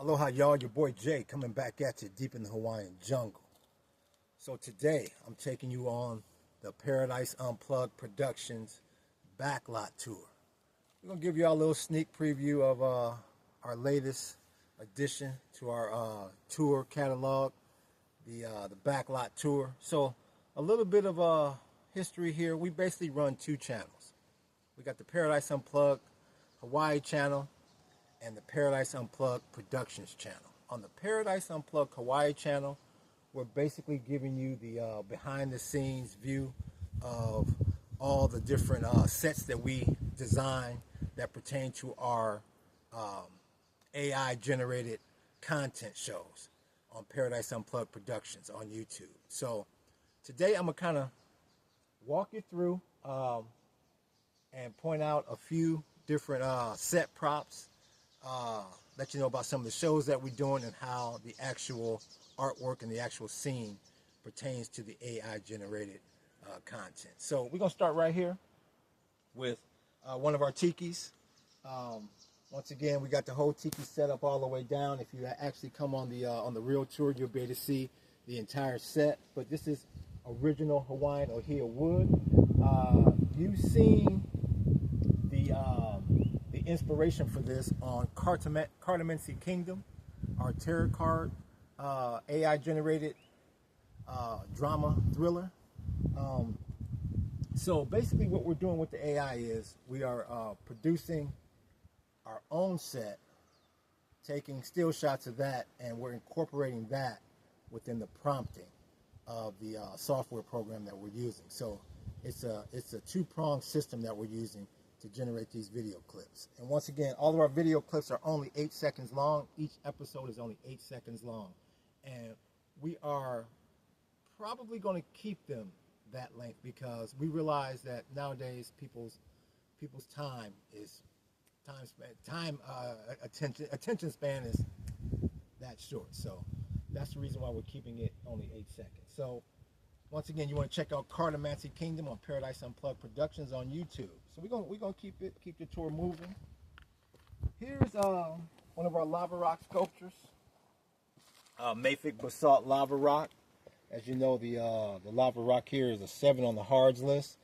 Aloha y'all, your boy Jay coming back at you deep in the Hawaiian jungle. So today I'm taking you on the Paradise Unplugged Productions Backlot Tour. We're going to give you all a little sneak preview of our latest addition to our tour catalog, the Backlot Tour. So a little bit of history here. We basically run two channels. We got the Paradise Unplugged Hawaii channel and the Paradise Unplugged Productions channel. On the Paradise Unplugged Hawaii channel, we're basically giving you the behind the scenes view of all the different sets that we design that pertain to our AI generated content shows on Paradise Unplugged Productions on YouTube. So today I'm gonna kind of walk you through and point out a few different set props, let you know about some of the shows that we're doing and how the actual artwork and the actual scene pertains to the AI generated content. So we're gonna start right here with one of our tikis. Once again, we got the whole tiki set up all the way down. If you actually come on the real tour, you'll be able to see the entire set. But this is original Hawaiian ohia wood. You've seen the inspiration for this on Cartomancy Kingdom, our tarot card AI generated drama thriller. So basically what we're doing with the AI is we are producing our own set, taking still shots of that, and we're incorporating that within the prompting of the software program that we're using. So it's a two-pronged system that we're using to generate these video clips. And once again, all of our video clips are only 8 seconds long. Each episode is only 8 seconds long. And we are probably going to keep them that length because we realize that nowadays people's attention span is that short. So that's the reason why we're keeping it only 8 seconds. So once again, you want to check out Cartomancy Kingdom on Paradise Unplugged Productions on YouTube. So we're gonna keep the tour moving. Here's one of our lava rock sculptures, Mafic Basalt Lava Rock. As you know, the lava rock here is a 7 on the hards list,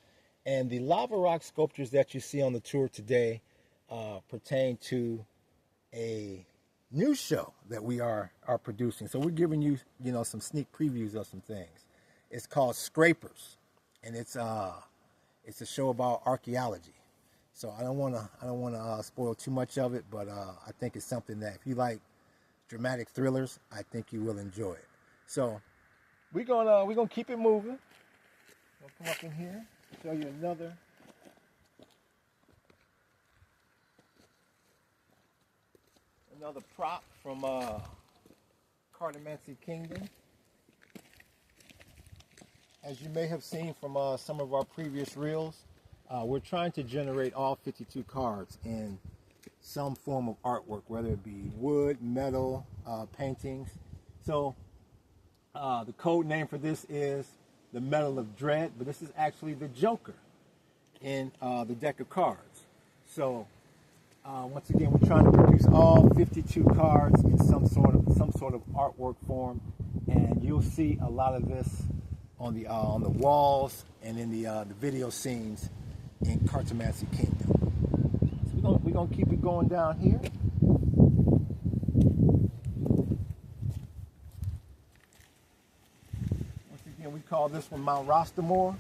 and the lava rock sculptures that you see on the tour today pertain to a new show that we are producing. So we're giving you some sneak previews of some things. It's called Scrapers, and it's a show about archaeology. So I don't want to spoil too much of it, but I think it's something that if you like dramatic thrillers, I think you will enjoy it. So we're gonna keep it moving. I'll come up in here, show you another prop from Cartomancy Kingdom. As you may have seen from some of our previous reels, we're trying to generate all 52 cards in some form of artwork, whether it be wood, metal, paintings. So the code name for this is the Medal of Dread, but this is actually the Joker in the deck of cards. So once again, we're trying to produce all 52 cards in some sort of artwork form, and you'll see a lot of this on the walls and in the video scenes in Cartomancy Kingdom. So we're gonna keep it going down here. Once again, we call this one Mount Rostamore.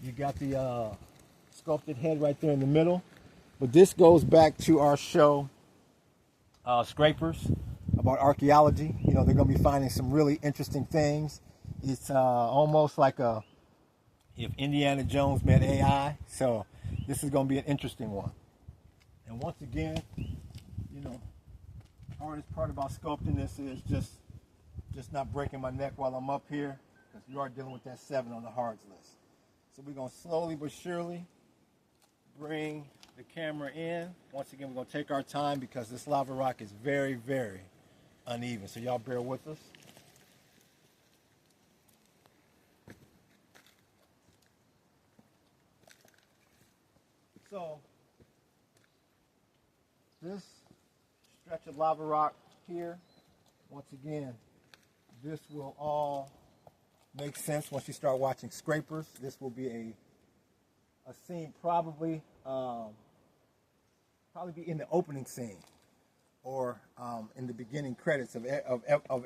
You got the sculpted head right there in the middle. But this goes back to our show, Scrapers, about archaeology. They're gonna be finding some really interesting things. It's almost like if Indiana Jones met AI. So this is going to be an interesting one. And once again, the hardest part about sculpting this is just not breaking my neck while I'm up here, because you are dealing with that 7 on the hards list. So we're going to slowly but surely bring the camera in. Once again, we're going to take our time because this lava rock is very, very uneven. So y'all bear with us. So this stretch of lava rock here. Once again, this will all make sense once you start watching scrapers. This will be a scene probably be in the opening scene or in the beginning credits of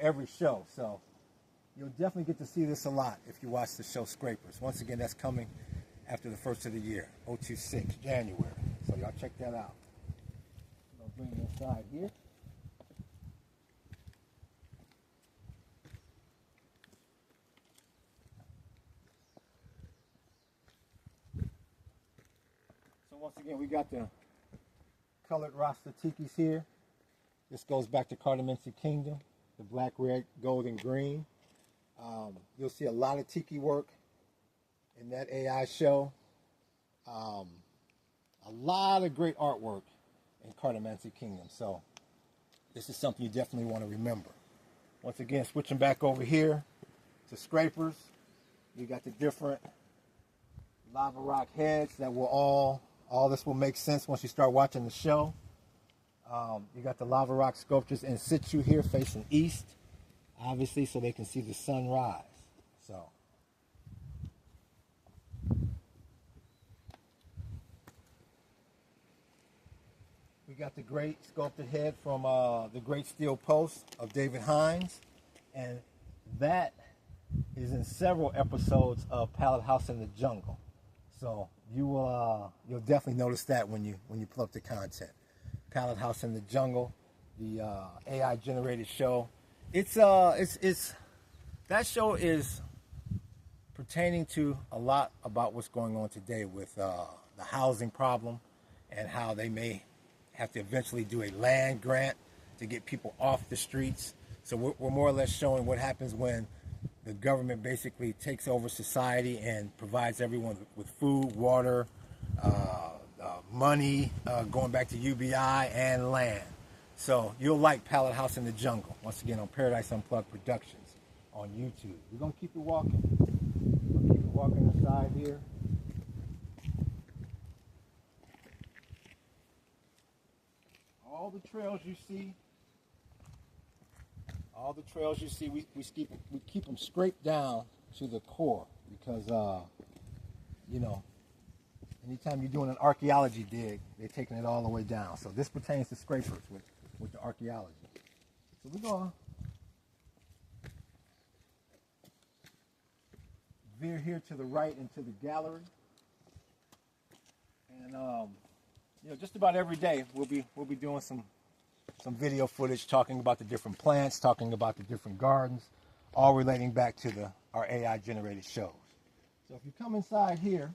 every show. So you'll definitely get to see this a lot if you watch the show Scrapers. Once again, that's coming after the first of the year, 026, January. So y'all check that out. I'll bring it inside here. So once again, we got the colored Rasta tikis here. This goes back to Cardamancy Kingdom, the black, red, gold, and green. You'll see a lot of tiki work in that AI show. A lot of great artwork in Cardamancy Kingdom. So this is something you definitely want to remember. Once again, switching back over here to scrapers. You got the different lava rock heads that will all this will make sense once you start watching the show. You got the lava rock sculptures in situ here facing east, obviously, so they can see the sun rise. So we got the great sculpted head from the Great Steel Post of David Hines, and that is in several episodes of Pallet House in the Jungle. So you'll definitely notice that when you pull up the content. Pallet House in the Jungle, the AI generated show. It's that show is pertaining to a lot about what's going on today with the housing problem and how they may have to eventually do a land grant to get people off the streets. So we're more or less showing what happens when the government basically takes over society and provides everyone with food, water, money, going back to UBI, and land. So you'll like Pallet House in the Jungle, once again on Paradise Unplugged Productions on YouTube. We're going to keep it walking. We're going to keep it walking inside here. All the trails you see, we keep them scraped down to the core because, anytime you're doing an archaeology dig, they're taking it all the way down. So this pertains to scrapers with the archaeology. So we're going to veer here to the right into the gallery. And, just about every day we'll be doing some video footage talking about the different plants, talking about the different gardens, all relating back to our AI generated shows. So if you come inside here,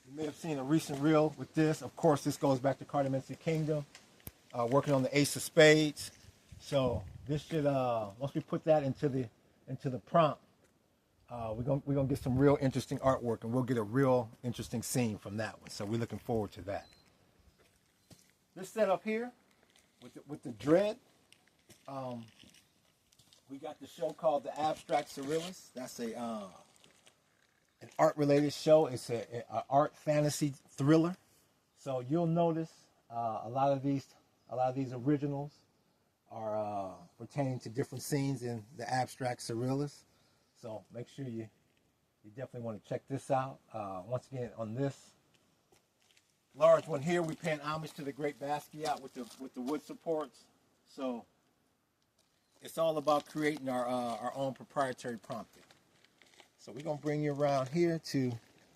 you may have seen a recent reel with this. Of course, this goes back to Cardamancy Kingdom, working on the Ace of Spades. So this should, once we put that into the prompt, we're gonna get some real interesting artwork, and we'll get a real interesting scene from that one. So we're looking forward to that. This setup here with the dread, we got the show called The Abstract Surrealist. That's an art-related show. It's an art fantasy thriller. So you'll notice a lot of these originals are pertaining to different scenes in The Abstract Surrealist. So make sure you definitely want to check this out. Once again, on this large one here, we're paying homage to the great Basquiat with the wood supports. So it's all about creating our own proprietary prompting. So we're going to bring you around here to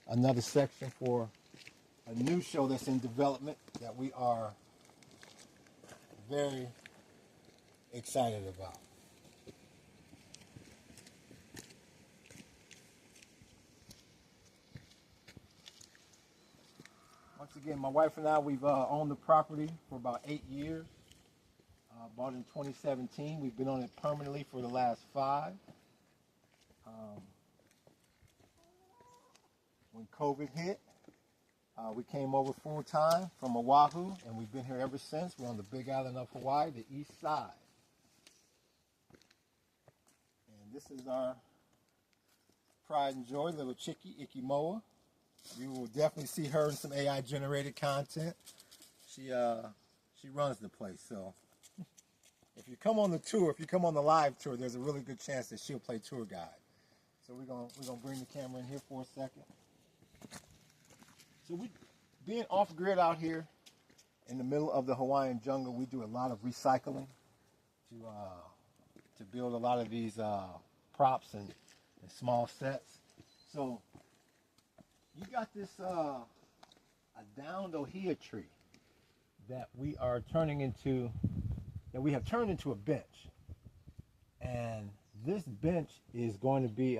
another section for a new show that's in development that we are very excited about. Once again, my wife and I, we've owned the property for about 8 years. Bought it in 2017. We've been on it permanently for the last 5. When COVID hit, we came over full time from Oahu, and we've been here ever since. We're on the Big Island of Hawaii, the east side. And this is our pride and joy, little chickie, Ikimoa. You will definitely see her in some AI generated content. She runs the place. So if you come on the tour, if you come on the live tour, there's a really good chance that she'll play tour guide. So we're gonna bring the camera in here for a second. So we being off grid out here in the middle of the Hawaiian jungle, we do a lot of recycling to build a lot of these props and small sets. So you got this a downed ohia tree that we are turning into, that we have turned into a bench, and this bench is going to be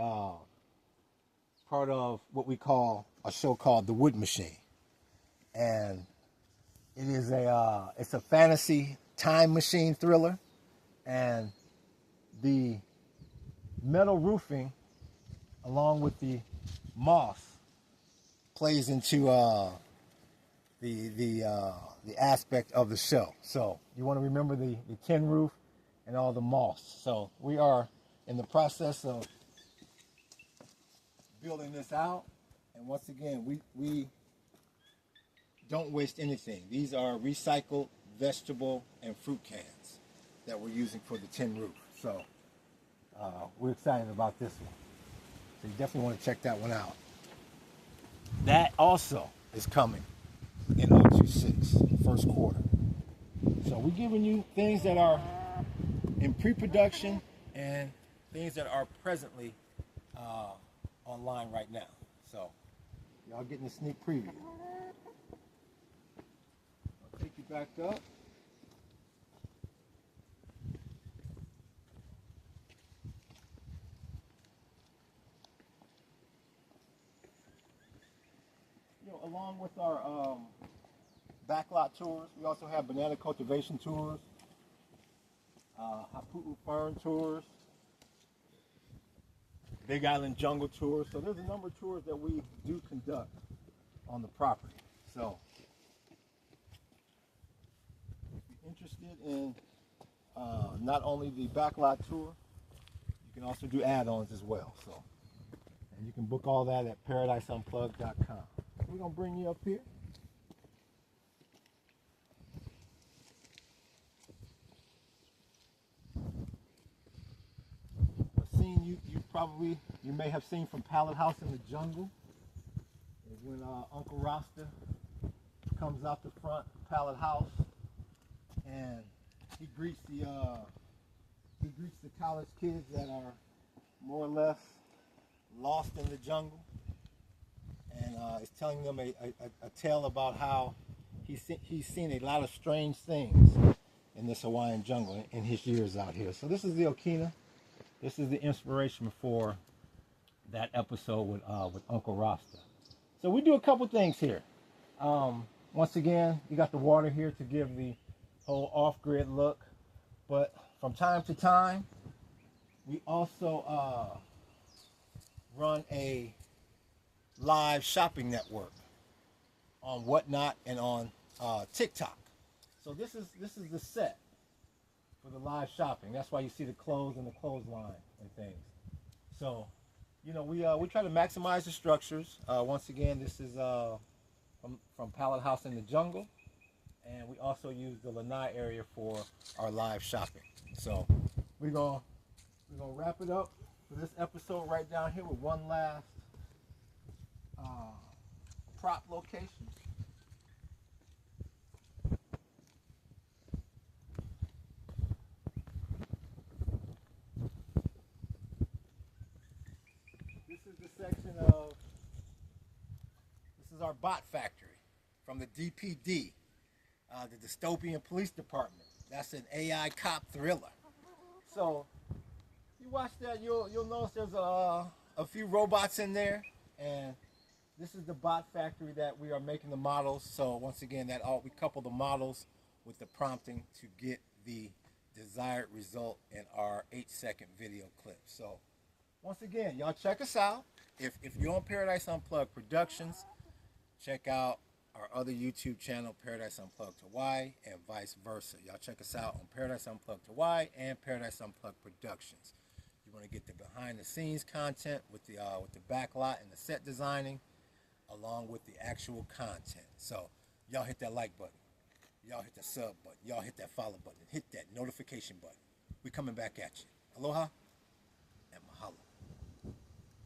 part of what we call a show called The Wood Machine, and it is it's a fantasy time machine thriller, and the metal roofing along with the moss plays into the aspect of the show. So you want to remember the tin roof and all the moss. So we are in the process of building this out, and once again, we don't waste anything. These are recycled vegetable and fruit cans that we're using for the tin roof. So we're excited about this one. So you definitely want to check that one out. That also is coming in 026, first quarter. So we're giving you things that are in pre-production and things that are presently online right now. So y'all getting a sneak preview. I'll take you back up. You know, along with our backlot tours, we also have banana cultivation tours, hapu'u fern tours, Big Island jungle tours. So there's a number of tours that we do conduct on the property. So if you're interested in not only the backlot tour, you can also do add-ons as well. So, and you can book all that at ParadiseUnplugged.com. We're gonna bring you up here. A scene you may have seen from Pallet House in the Jungle is when Uncle Rasta comes out the front Pallet House and he greets the college kids that are more or less lost in the jungle, and is telling them a tale about how he's seen a lot of strange things in this Hawaiian jungle in his years out here. So this is the Okina. This is the inspiration for that episode with Uncle Rasta. So we do a couple things here. Once again, you got the water here to give the whole off-grid look, but from time to time, we also run a live shopping network on Whatnot and on TikTok. So this is the set for the live shopping. That's why you see the clothes and the clothesline and things. So, you know, we try to maximize the structures. Once again, this is from Pallet House in the Jungle, and we also use the Lanai area for our live shopping. So we're gonna wrap it up for this episode right down here with one last prop location. This is the section of, this is our bot factory from the DPD, the Dystopian Police Department. That's an AI cop thriller. So you watch that, you'll notice there's a few robots in there, and this is the bot factory that we are making the models. So once again, we couple the models with the prompting to get the desired result in our 8-second video clip. So once again, y'all check us out. If you're on Paradise Unplugged Productions, check out our other YouTube channel, Paradise Unplugged Hawaii, and vice versa. Y'all check us out on Paradise Unplugged Hawaii and Paradise Unplugged Productions. You want to get the behind-the-scenes content with the backlot and the set designing. along with the actual content. So y'all hit that like button. Y'all hit the sub button. Y'all hit that follow button. Hit that notification button. We coming back at you. Aloha.